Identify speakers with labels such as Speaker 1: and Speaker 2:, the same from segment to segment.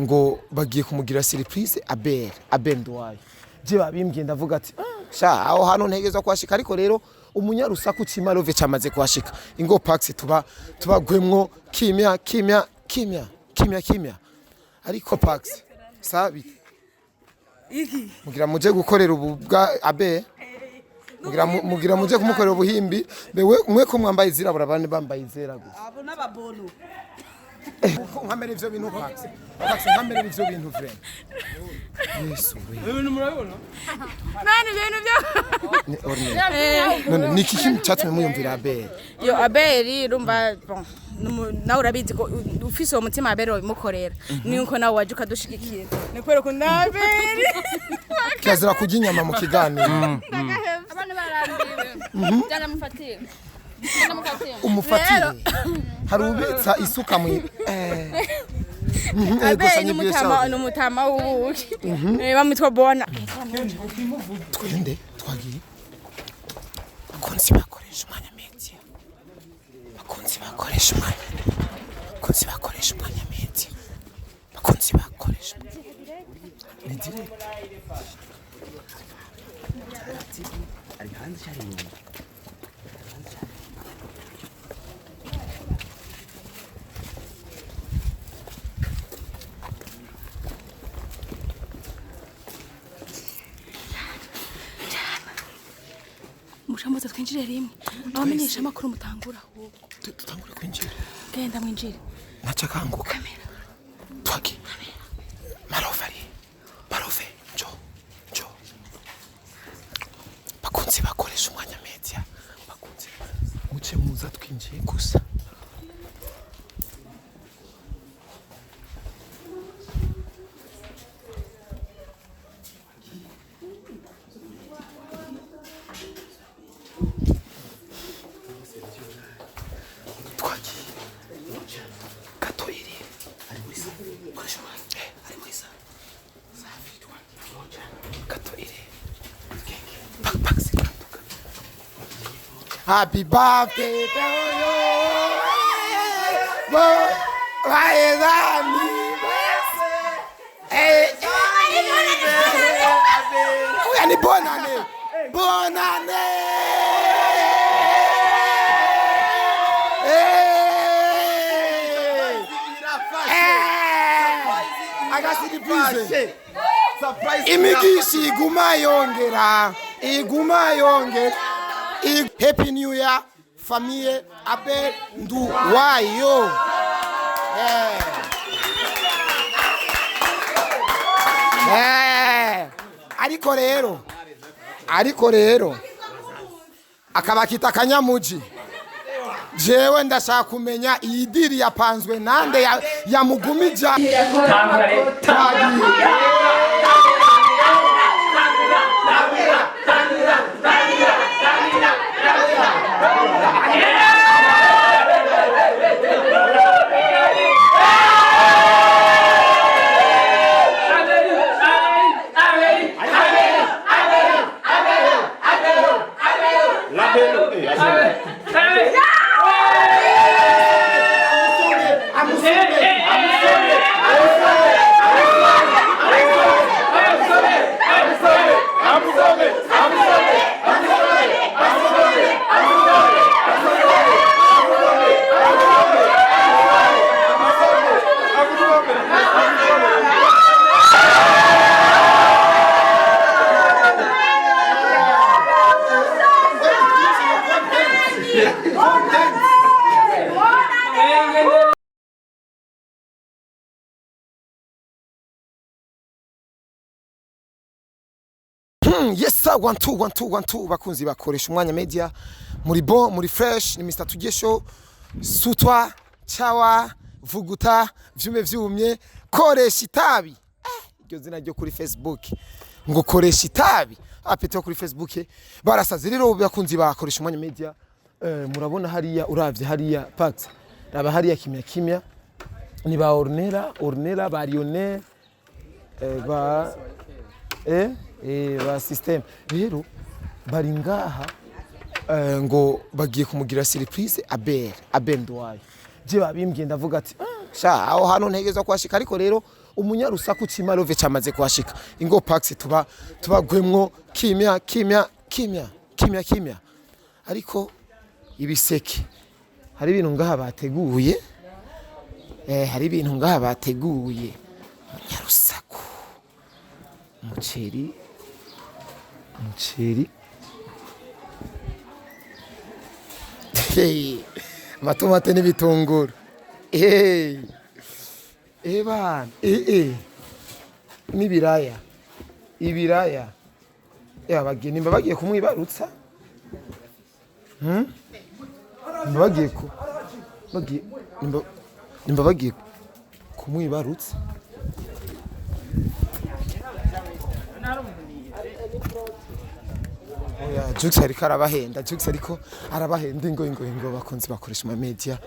Speaker 1: ngo bagiye kumugira surprise ABEL NDUWAYO je babimbye ndavuga ati sha aho hano ntegeza kwashika ariko rero umunyarusaku cy'Imalove cyamaze kwashika ingo Pax tubagwemwo kimya ariko Pax sabi
Speaker 2: iki
Speaker 1: mugira muje gukorera ubu bwa ABEL mugira muje kumukorera ubuhimbi bewe umwe ko mwambaye izirabura abandi bambaye izera gusa
Speaker 2: abo n'ababolo
Speaker 1: nkamere ivyo bintu Pax nkamere ivyo bintu vrema Yesu we
Speaker 2: ibintu murabona nani ibintu
Speaker 1: byo ni kiki cyatumye muyumvira ABEL
Speaker 3: yo ABEL rumba bon nawe urabizi ko ufise uwo mutima ABEL wabimukorera niko nawe waje ukadushigikira ni kwero ko ABEL
Speaker 1: kirazira kurya inyama mu kiganiro
Speaker 3: abantu barambiwe jana mufatire
Speaker 1: umufatire hari ubitsa isuka mu
Speaker 3: ABEL ni umutama w'ubuki bamwitwa Bona
Speaker 1: twende twagiye bakunzi bakoresha umwanya media bakunzi bakoresha umwanya media bakunzi bakoresha ni direct ari hanze cyari inyuma
Speaker 3: mushamaze twinjire rimwe abamenyesha makuru mutangura ahubwo
Speaker 1: tutangure kwinjira
Speaker 3: genda mwinjire
Speaker 1: nacha kanguka twaki Malove jo bakunzi bakoresha umwanya media bakunzi muce muza twinjiye gusa Happy birthday to you. Ni bonane. Imigishi iguma yongera. Happy New Year, famille ABEL NDUWAYO. Ariko rero akabakita kanyamuji jewe ndashaka kumenya iyi diri yapanzwe nande yamugumija Yes sir, 1 2 bakunzi bakoresha umwanya media muri bon muri fresh ni Mr Tugesho sutwa chawa vuguta vyumye koresha itabi iryo zina ryo kuri Facebook ngo koresha itabi apete kuri Facebook barasaze rero bakunzi bakoresha umwanya media murabona hariya uravye hariya Pax raba hariya kimya ni ba ornera ba Lionel ba ba system rero bari ngaha ngo bagiye kumugira surprise ABEL NDUWAYO je babimbye ndavuga ati sha aho hano ntegeza kwashika ariko rero umunyarusaku cimalove cyamaze kwashika ingo pax tubagwemwo kimya ariko ibiseke hari ibintu ngaha bateguye hari ibintu ngaha bateguye umunyarusaku umuceri amatomate n'ibitunguru bana n'ibiraya abageni bagiye kumwibarutsa bagiye kumwibarutsa Jux ariko arabahenda ingo bakunzi bakoresha ama media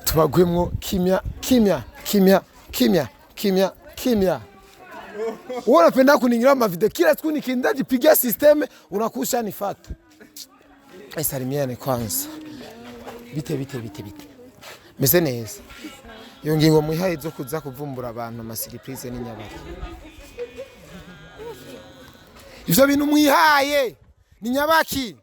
Speaker 1: tubagwemwo kimya unapenda kuningira ma video kila siku nikienda jipigia system unakusha nifata salimiane kwanza bite meze neza iyo ngingo muhaye zo kuza kuvumbura abantu ama surprise n'inyabaki ivyo bintu mwihaye ni nyabaki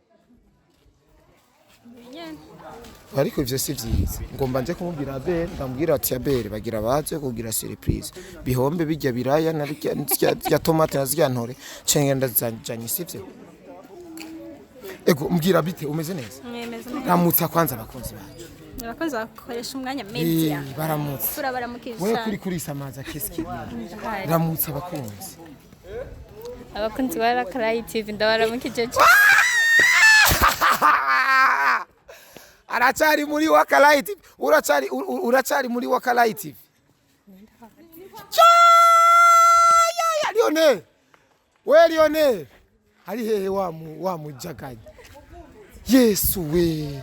Speaker 1: ariko ivyo si vyiza ngomba nje kumubwira Abel ndamubwira ati Abel bagira baje kugira surprise bihombe bijya biraya na rya tomate nazya ntore cengenda zanje sivyo ego mbwira bite umeze neza ramutsa kwanza abakunzi bacu
Speaker 4: abakunzi bakoresha umwanya media
Speaker 1: baramutsa
Speaker 4: turabaramukije
Speaker 1: wewe kuri samaza keski ramutsa abakunzi
Speaker 4: ba Rakarayi TV ndabaramukije
Speaker 1: aracari muri Wakarayi TV uracari muri Wakarayi TV Lionel ari hehe wa mujaganye Yesu we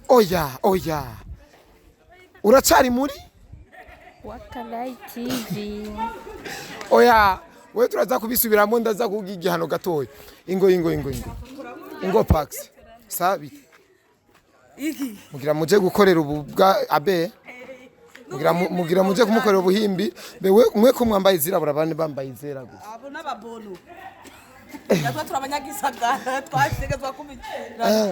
Speaker 1: oya uracari muri
Speaker 4: Wakarayi TV
Speaker 1: oya we turaza kubisubiramo ndaza kugira igihano gatoya ingo pax sabi
Speaker 2: iki
Speaker 1: mugira muje gukorera ubu bwa Abe mugira muje kumukorera ubuhimbi bewe umwe ko mwambaye zirabura abandi bambaye izera gusa
Speaker 2: abo n'ababono natwe turabanyagisagara twashegezwa kumenya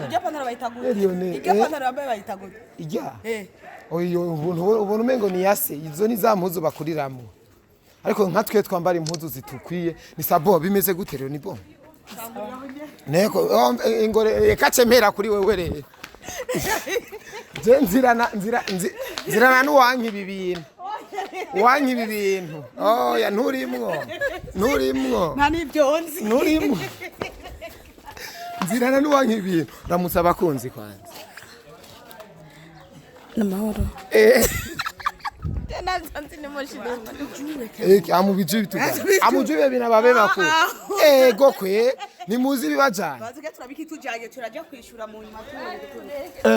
Speaker 2: ijya pantaro bayitagura ijya pantaro yambaye bayitagura
Speaker 1: ijya oyo ubuntu mengo ni yase izo ni za mpuzu bakuriramo ariko nka twe twambara impuzu zitukwiye ni sabo bimeze gute rero ni bo neko ingore kacemera kuri wewe rero je nzirana n'uwanki ibintu oya nturimwo
Speaker 2: nta nibyonzi
Speaker 1: nturimwo nzirana n'uwanki ibintu ramutsa abakunzi kwanza
Speaker 4: namahoro
Speaker 1: amubije bituga amujube binababe bako ego kwe nimuzi bibajana
Speaker 2: bazige turabiki tujanye turaje kwishura mu nyuma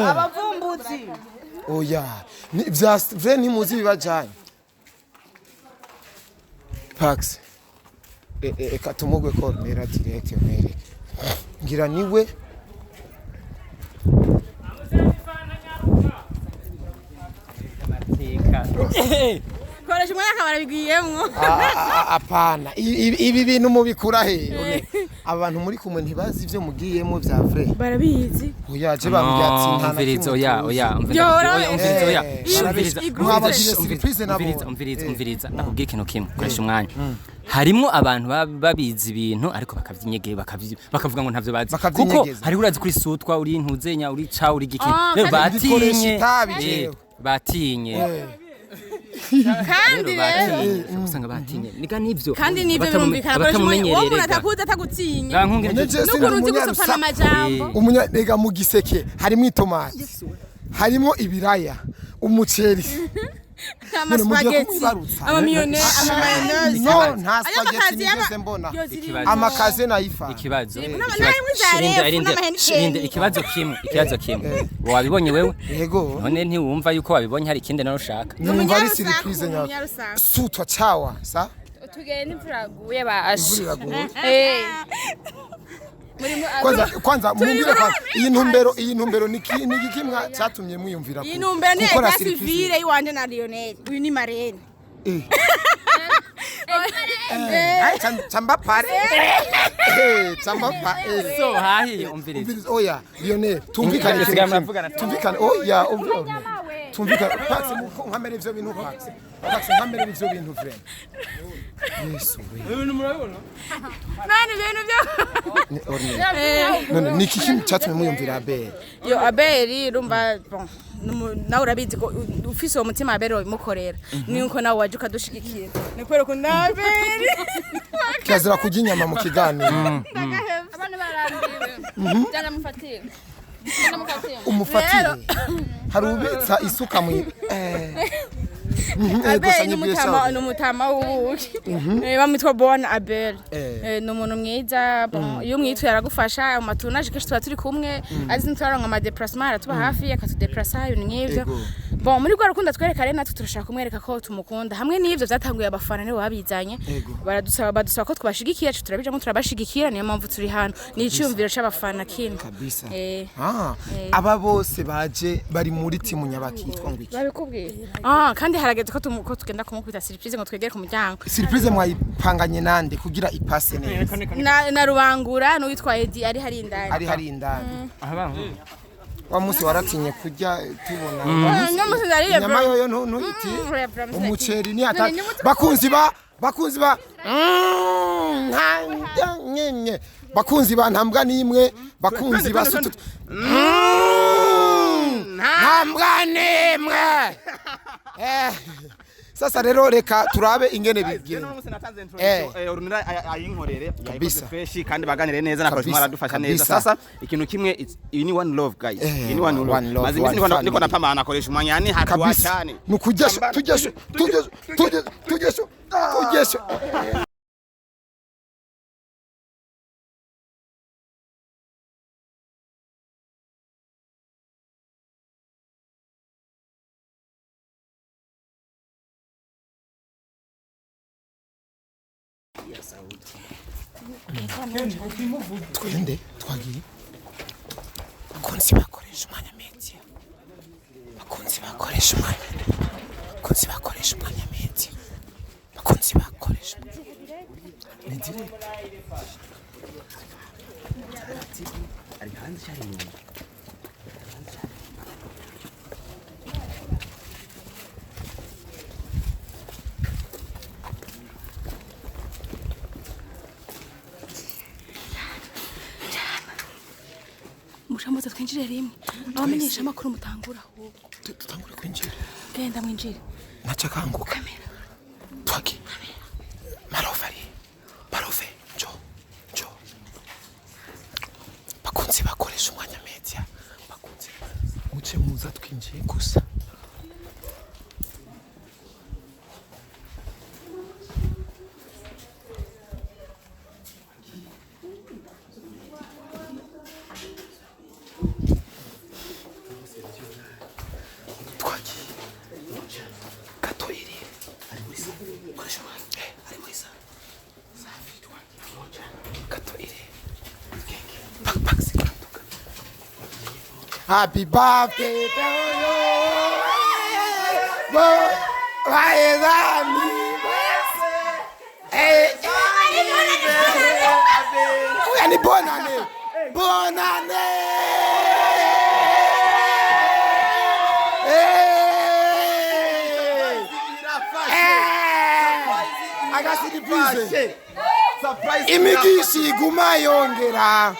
Speaker 2: abavumbuzi
Speaker 1: oya ni vya nimuzi bibajanye pax katumugwe corner direct yomere ngira niwe
Speaker 3: koresha umwanya akabara bigiyemwo
Speaker 1: apana ibi bintu mubikura he abantu muri kumwe ntibazi ivyo mugiyemo vya vrai
Speaker 3: barabizi
Speaker 1: oya je bambyatsi ntana
Speaker 5: umviriza nakubwiye ikintu kimwe koresha umwanya harimo abantu babizi ibintu ariko bakavyinyegeye bakavuga ngo ntavyo bazi kuko hari urazi kuri sutwa uri ntuzenya uri ca uri giki rero batinye
Speaker 3: kandi rero
Speaker 5: usanga batinye niga nivyo
Speaker 3: kandi nivyo birumvikana baramumenyerera wowe uratakuza atagutinya n'ukuntu gusopana amajambo
Speaker 1: umunyarega mu giseke harimo itomati harimo ibiraya umuceri
Speaker 3: amaspaghetti amamiyone amamayonnaise
Speaker 1: no nta spaghetti nigeze mbona amakaze naifa
Speaker 5: ikibazo ikibazo kimwe wabibonye wewe
Speaker 1: yego
Speaker 5: none ntiwumva yuko wabibonye hari ikindi nawe ushaka
Speaker 1: numva ari surprise nya sutwa chawa sa
Speaker 4: tugere n'imvura yaguye basha
Speaker 1: kwanza mumbwire kwa iyi ntumbero ni gikimwa cyatumye mwiyumvira ko
Speaker 3: iyi ntumbero ni ya civile iwanje na Lionel uyu ni Marene
Speaker 1: chamba pare chamba pa
Speaker 5: so hahi umviriza
Speaker 1: oya Lionel tumvikane oya tumvikane pax nkamere ivyo bintu pax nkamere ivyo bintu friend Yesu
Speaker 3: ibintu murabona nani ibintu
Speaker 1: byo ni kiki cyatumye muyumvira Abel
Speaker 3: yo Abel urumva bon nawe urabizi ko ufise uwo mutima Abel wabimukorera nuko nawe waje ukadushigikira ni kubera ko Abel
Speaker 1: kirazira kurya inyama mu kiganiro
Speaker 4: Abantu barambiwe. Jana mufatire.
Speaker 1: umufatire hari ubitsa isuka mu
Speaker 3: Abel ni umutama w'ubuki bamwitwa Bon Abel ni umuntu mwiza iyo mwitwa yaragufasha mu matunaje kenshi tuba turi kumwe azi ntitwaronka ama déplacement aratuba hafi akatudeplacer ibintu nk'ivyo bon muri rwa rukundo twereka rero natwe turashaka kumwereka ko tumukunda hamwe n'ivyo byatanguye abafana nibo babizanye badusaba ko twabashigikira turabijamo turabashigikira niyo mpamvu turi hano ni icyumviro c'abafana kino
Speaker 1: kabisa aba bose baje bari muri timu nyabakitwa ngwiki
Speaker 3: babikubwira kandi harageze ko tugenda kumukubita surprise ngo twegere ku muryango
Speaker 1: surprise mwayipanganye nande kugira ipase neza
Speaker 3: na Rubangura no witwa Edi ari hari indani
Speaker 1: wa musi waratinye kujya tubona
Speaker 3: musi ndariye
Speaker 1: nyama yoyo ntuiti umuceri ni ata bakunzi ba nyenye bakunzi ba ntambwa nimwe bakunzi ba sutu ntambwa nimwe sasa rero reka turabe ingene bigenda
Speaker 6: orunira ayinkorere yayikoze fresh kandi baganire neza nakoje mwaradufasha neza sasa ikintu kimwe ini one love guys ini one love mazimisi niko napamana nakoresha umwanya yani hatwa cyane
Speaker 1: nukujesho tujesho twende twagiye bakunzi bakoresha umwanya media bakunzi bakoresha umwanya media bakunzi bakoresha ni direct ari hanze cyane
Speaker 3: Mushamuza twinjire rimwe abamenyesha amakuru mutangura ahubwo
Speaker 1: tutangure kwinjira
Speaker 3: genda mwinjire
Speaker 1: nacha kangu kamera twaki Malove jo bakunzi bakoresha umwanya media bakunzi muce muza twinjiye gusa Happy birthday to you. Why is that me? Ni bonane. Agasidipize. Imigishi iguma yongera.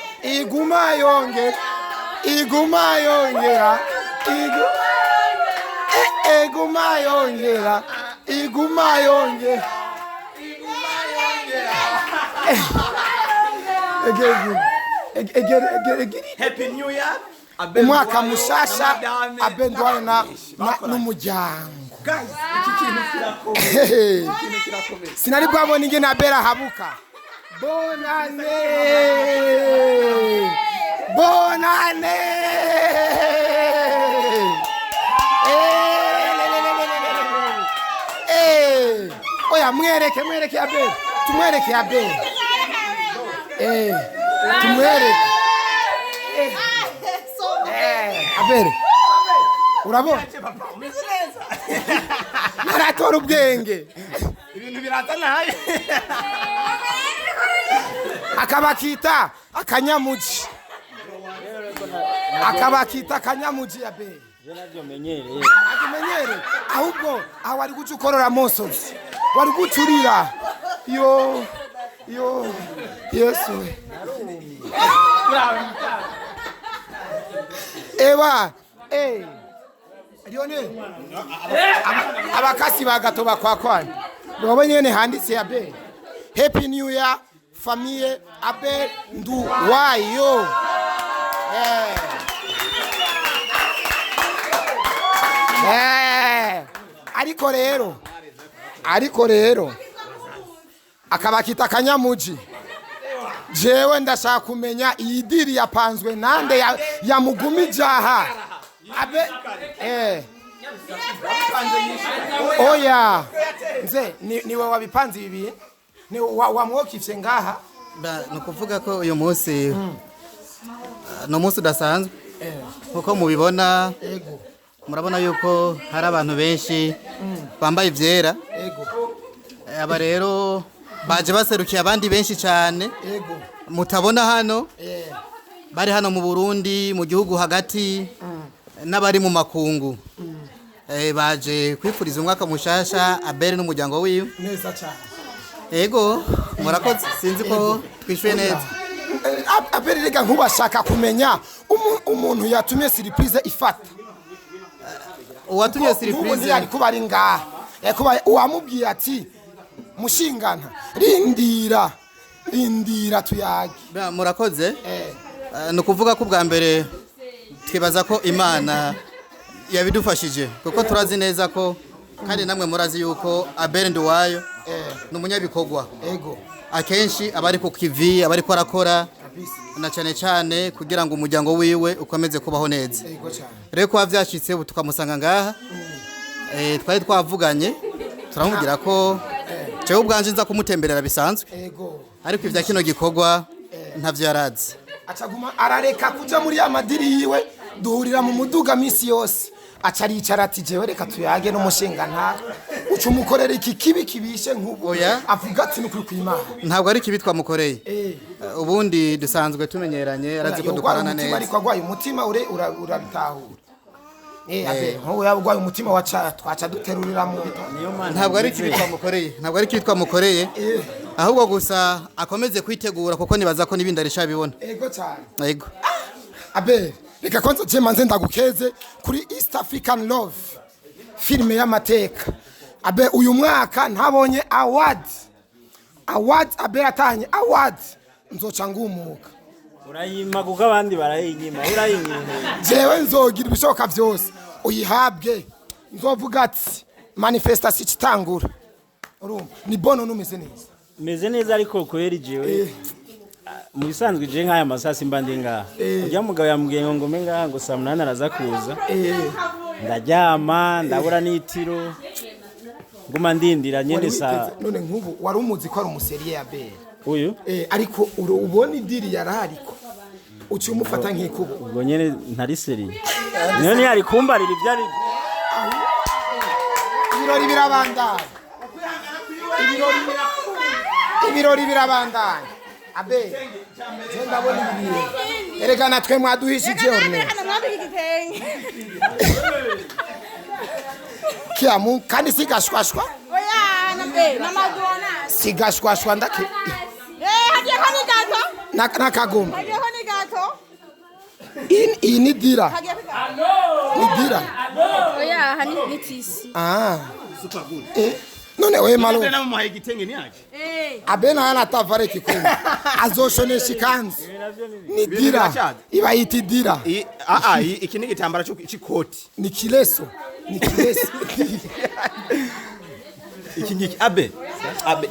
Speaker 6: Happy New Year.
Speaker 1: Umwaka mushasha Abel Ndwayo n'umuryango.
Speaker 6: Guys, iki kintu kirakomeye.
Speaker 1: Sinari bwabona ingene Abel habuka. Bonane. Oya mwereke Abel. Tumwereke Abel. tumwereke abere urabona naratora ubwenge
Speaker 6: ibintu biraza naye
Speaker 1: akabakita akanyamuji abere agimenyere ahubwo aho wari guca ukorora amosozi wari gucurira yo yesu ewa Lionel abakasi bagato bakwakwana ngobe nyene handitse Abel Happy New Year famille Abel Nduwayo ariko rero akabakita kanyamuji jewe ndashaka kumenya iyi diri yapanzwe nande yamugumijaha abe oya nze niwe wabipanze ibi ni wamwokifye ngaha
Speaker 7: nukuvuga ko uyu munsi no munsi udasanzwe kuko mubibona murabona yuko hari abantu benshi bambaye ivyera aba rero baje baserukiye abandi benshi cyane mutabona hano bari hano mu Burundi mu gihugu hagati n'abari mu makungu baje kwifuriza umwaka mushasha Abel n'umuryango wiwe
Speaker 1: neza cyane
Speaker 7: murakoze sinzi ko twishuye neza
Speaker 1: Abel rega nkubashaka kumenya umuntu yatumye surprise ifata
Speaker 7: uwatumye surprise
Speaker 1: yari kuba ari ngaha kuba uwamubwiye ati mushingana rindira tuyage
Speaker 7: murakoze nukuvuga ko bwa mbere twibaza ko Imana yabidufashije kuko turazi neza ko kandi namwe murazi yuko ABEL NDUWAYO n'umunyabikogwa akenshi abari ku kivi abari ko arakora na cyane kugira ngo umuryango wiwe ukomeze kubaho neza rero ko byashitse tukamusanga ngaha twari twavuganye turamubwira ko cyo ubwanje nza kumutemberera bisanzwe ariko ivya kino gikorwa ntavyo yarazi
Speaker 1: acaguma arareka kuja muri amadiri yiwe duhurira mu muduga misi yose acaricara ati jewe reka tuyage n'umushinga nta uca umukorera iki kibi kibishe nk'ubu avuga ati n'ukuri kw'Imana
Speaker 7: ntabwo ari kibi twamukoreye ubundi dusanzwe tumenyeranye arazi ko dukorana neza
Speaker 1: ariko agwaye umutima urabitahura nko yagwaye umutima waca twaca duterurira mu
Speaker 7: ntabwo ari kibi twamukoreye ahubwo gusa akomeze kwitegura kuko nibaza ko nibindi arishabibona
Speaker 1: cyane Abel reka konzo je manze ndagukeze kuri East African Love filme y'amateka Abel uyu mwaka ntabonye award Abel atanye award nzoca ngumuka
Speaker 8: urayima kuko abandi barayinyima urayinyima
Speaker 1: jewe nzogira ibishoka byose uyihabwe nzovuga ati manifestation itangura urumva ni bono numeze neza
Speaker 8: meze neza ariko kweri jewe mu bisanzwe je nk'aya masasi mbandi ngaha ujya mugabo yambwiye ngo ngome ngaha ngo saa 8 araza kuza ndaryama ndabura n'itiro nguma ndindira nyene saa
Speaker 1: none nk'ubu wari umuzi ko ari umuseriye Abel
Speaker 8: uyu
Speaker 1: ariko ubona idiri yarariko uci umufata nk'ikubo
Speaker 8: ubwo nyene ntari seriye niyo yari kumbarira ibyari
Speaker 1: ibirori birabandanya ibirori birabandanya Abel genda bona ibiri erega natwe mwaduhishije orne kiamu kandi sigashwashwa
Speaker 2: oya nabe namadona
Speaker 1: sigashwashwa ndake
Speaker 2: hagiye ko ni gato
Speaker 1: nakagoma
Speaker 2: hagiye ko ni gato
Speaker 1: ini dira ni dira
Speaker 3: oya hani nitisi
Speaker 6: super good
Speaker 1: none we malo
Speaker 6: na muhaye igitenge ni yake
Speaker 1: Abel ana tavare kikombe azoshonesha ikanzu ni dira iba yiti dira
Speaker 6: iki ni gitambara cy'ikoti
Speaker 1: ni kileso
Speaker 6: iki ngiki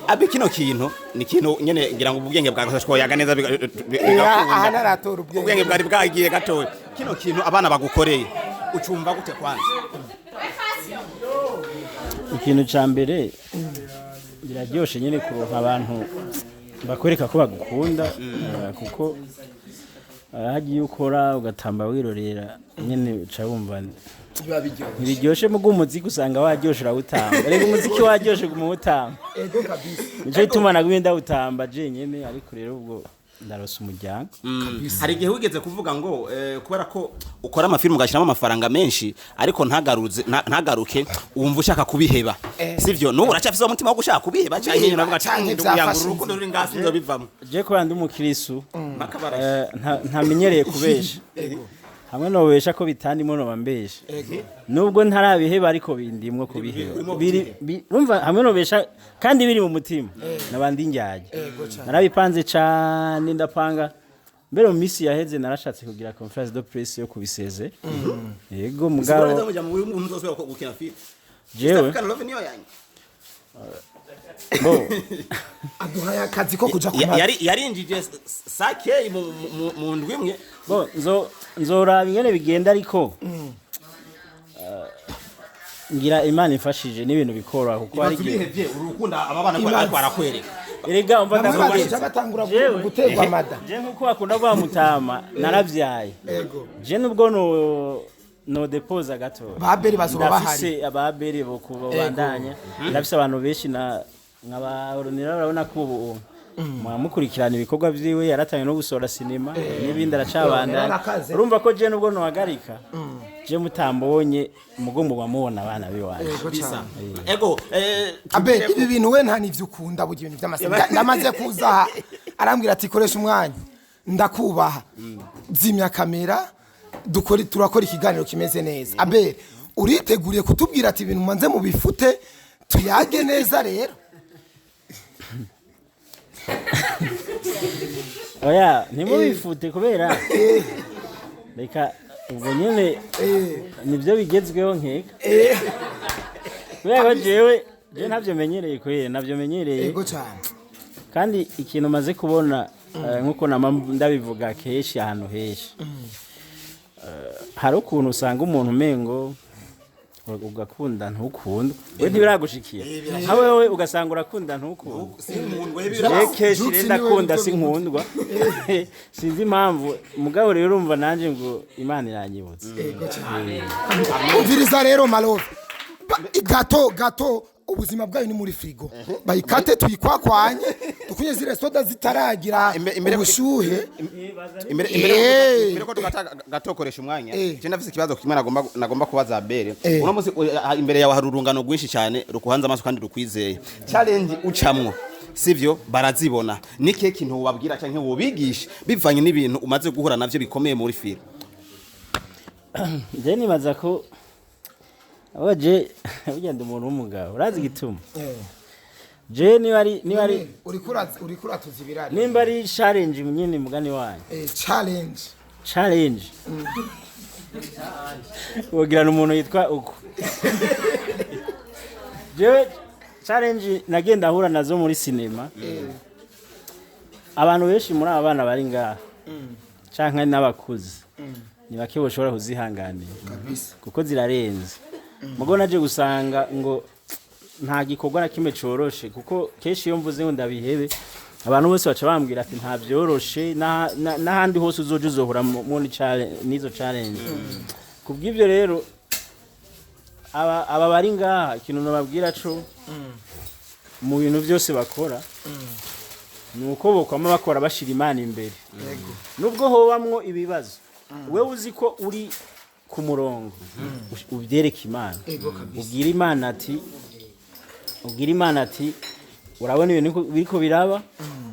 Speaker 6: Abe kino kintu ni kintu nyene ngira ngo ubwenge bwagashwa yaga neza ubwenge bwari bwagiye gatowe kino kintu abana bagukoreye ucumva gute kwanza
Speaker 8: ikintu ca mbere biraryoshe nyene kuronka abantu bakwereka ko bagukunda kuko hagiye ukora ugatamba wirorera nyene uca wumva ntibiryoshe mu bw'umuziki usanga waryoshe urawutamba rero umuziki waryoshe gumutamba
Speaker 1: ego kabisa
Speaker 8: nico ituma nagwenda utamba je nyene ariko rero ubwo ndarose umuryango
Speaker 6: hari igihe wigeze kuvuga ngo kubera ko ukora amafilm ugashiramo amafaranga menshi ariko ntagaruke wumva ushaka kubiheba sivyo no uracyafise umutima wo gushaka kubiheba cyane navuga cyane yangura urukundo ruri ngasi ndo bivamo
Speaker 8: je ko yandi umukirisu ntamenyereye kubesha hamwe no wesha ko bitandimo no bambesha nubwo ntarabiheba ariko bindimwe kubiheba urumva hamwe no besha kandi biri mu mutima nabandi njyaje narabipanze cyane ndapanga mbere mu misi yaheze narashatse kugira conference de presse yo kubiseze yego mugabo jewe bo
Speaker 1: aduhaye akazi ko kuja kumara
Speaker 6: yarinjije sake mu ndwimwe
Speaker 8: bo nzora bingene bigenda ariko ngira Imana ifashije n'ibintu bikora kuko ari
Speaker 6: gihe urukunda ababana ko ariko arakwereka
Speaker 8: erega umva
Speaker 1: ndakubwira batangura guterwa amada
Speaker 8: je nkuko bakunda ba mutama naravyaye je nubwo no deposa gato
Speaker 1: baberi bazoba bahari
Speaker 8: ndafise ababeri bo kubandanya ndafise abantu benshi nk'abaronera urabona ko ubu mukurikirana ibikorwa vyiwe yaratanye no gusora sinema n'ibindi aracabandanya urumva ko je nubwo no hagarika je mutambonye mugombo bamubona abana biwanje
Speaker 6: ego
Speaker 1: abe ibi bintu we nta nivyo ukunda bugi ibintu by'amasenga ndamaze kuza arambwira ati koresha umwanya ndakubaha zimya kamera turakora ikiganiro kimeze neza abe uriteguriye kutubwira ati ibintu manze mu bifute tuyage neza rero
Speaker 8: oya ntimubifute kubera reka ubwo nyene nivyo bigezweho nkeka kubera jewe ntavyo menyereye kwere navyo menyereye
Speaker 1: yego cyane
Speaker 8: kandi ikintu maze kubona nkuko ndabivuga keshi ahantu heshi hari ukuntu usanga umuntu umengo ugakunda ntukundwa we ntibiragushikira nka wewe ugasanga urakunda ntukundwa keshi ndakunda sinkundwa sinzi impamvu mugabo rero urumva nanje ngo Imana iranyibutse
Speaker 1: umviriza rero Malove gato ubuzima bwayo ni muri frigo bayikate tuyikwakwanye tukunye zire soda zitaragira ubushuhe
Speaker 6: imbere ko gatokoresha umwanya je nafise ikibazo kimwe nagomba kubaza Abel uno munsi imbere yawe hari urungano rwinshi cyane rukuhanza amaso kandi rukwizeye challenge ucamwo sivyo barazibona nike kintu wabwira canke wobigisha bivanye n'ibintu umaze guhura navyo bikomeye muri film
Speaker 8: je nibaza ko oje ugenda umuntu w'umugabo urazi gituma je niba ari
Speaker 1: urikura tuzibirari
Speaker 8: nimba ari challenge nyine mugani wanyu challenge wogira umuntu yitwa uko je challenge nagenda ahura nazo muri cinema abantu benshi muri abana bari ngaha canke n'abakuzi ni bake boshobora kuzihanganira kuko zirarenze mugo naje gusanga ngo nta gikorwa na kimwe coroshe kuko keshi iyo mvuze ngo ndabihebe abantu bose baca bambwira ati nta byoroshe n'ahandi hose uzoje uzohura muri nizo challenge kubw'ivyo rero aba bari ngaha ikintu nababwira co mu bintu byose bakora nuko bokwama bakora bashira Imana imbere nubwo hobamwo ibibazo wewe uzi ko uri ku murongo ubyereka Imana ubwira Imana ati urabona ibintu biriko biraba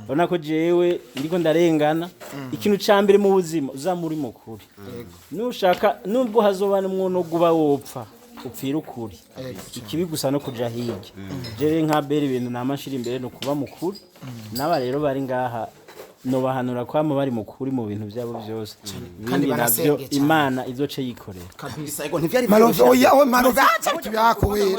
Speaker 8: urabona ko jewe ndiko ndarengana ikintu cambere mu buzima uzamuri mukuri nushaka nubwo hazobana umwono guba wopfa upfira ukuri ikibi gusa no kuja hirya jewe nka Abel ibintu namashira imbere no kuba mukuri naba rero bari ngaha no bahanura kwamo bari mukuri mu bintu byabo byose kandi navyo Imana izoce yikorera
Speaker 6: kabisa ego ntivyari
Speaker 1: Malove oya Malove tuyakowe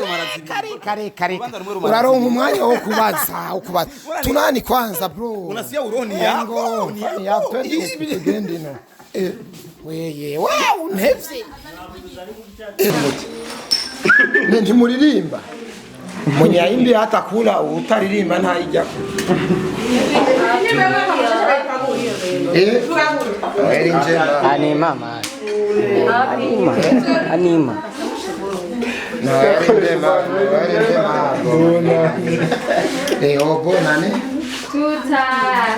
Speaker 1: kare uraronka umwanya wo kubaza tunani kwanza bro
Speaker 6: unasiya uroni yako
Speaker 1: ya twende no weye wow ntevye ndi muririmba mwenye imbi hata kula utaririmba ntayijya eri njema
Speaker 5: Anima man. Anima.
Speaker 1: no eri njema obo nani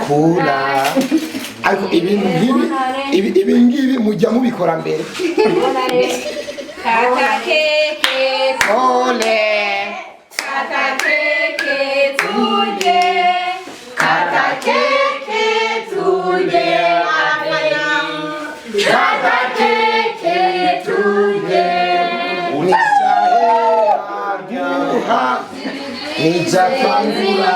Speaker 1: kula ariko ibi ngibi mujya mubikora mbere
Speaker 4: Kata keke
Speaker 1: ole
Speaker 4: kata keke tuje kata keke tuje afayam kata keke tuje
Speaker 1: nijakangura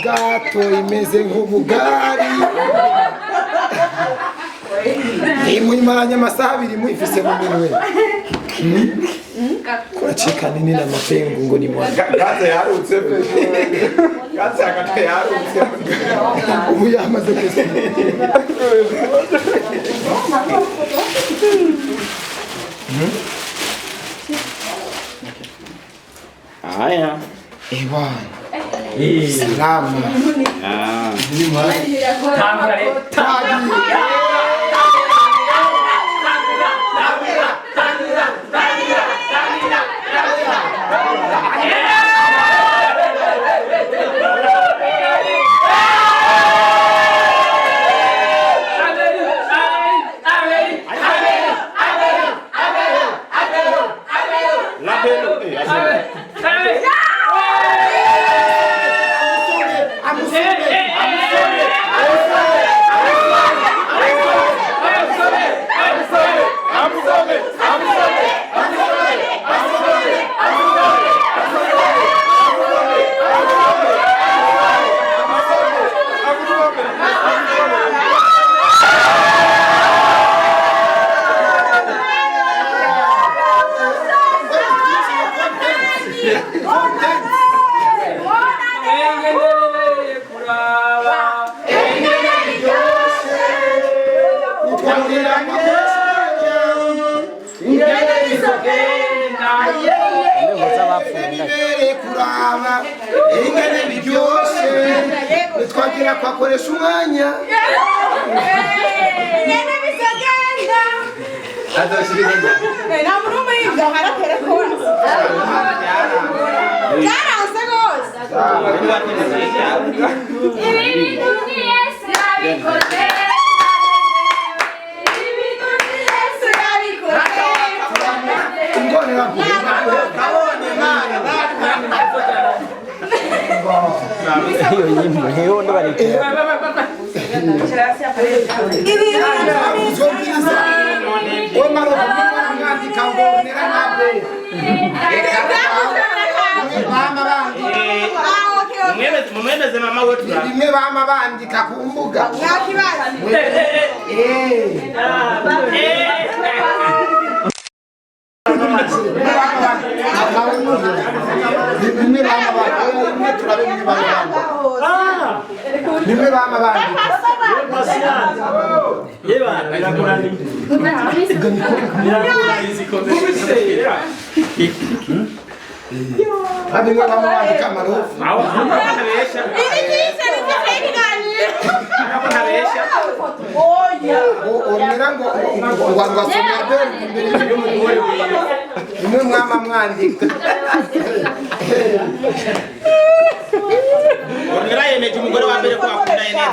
Speaker 1: gato imeze nk'ubugari imuyimaranye amasaha abiri muyifise mu minwe kuracika nini na mapengu ngo ni mwana gaze yarutse gaze agatwe yarutse ubu yamaze kwese
Speaker 6: Haya.
Speaker 1: ewa salama twagira kwakoresha umwanya
Speaker 2: nta muntu w'umuhinga haratera kona byaranze rwose
Speaker 4: ibi bintu ni Yesu yabikoze ibi bintu ni Yesu yabikoze
Speaker 1: ingorera
Speaker 5: Iyo nyimbo niyo ndo bareke.
Speaker 6: Mumwemeze mama wetu
Speaker 1: bimwe bama bandika ku mbuga bimwe bama bandika amarofu onera ngo wasomya beri imbere y'umugore nimwe mwama mwandika
Speaker 6: onera yemeje umugore wa mbere ko akunda neza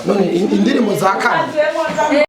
Speaker 1: none indirimbo za kane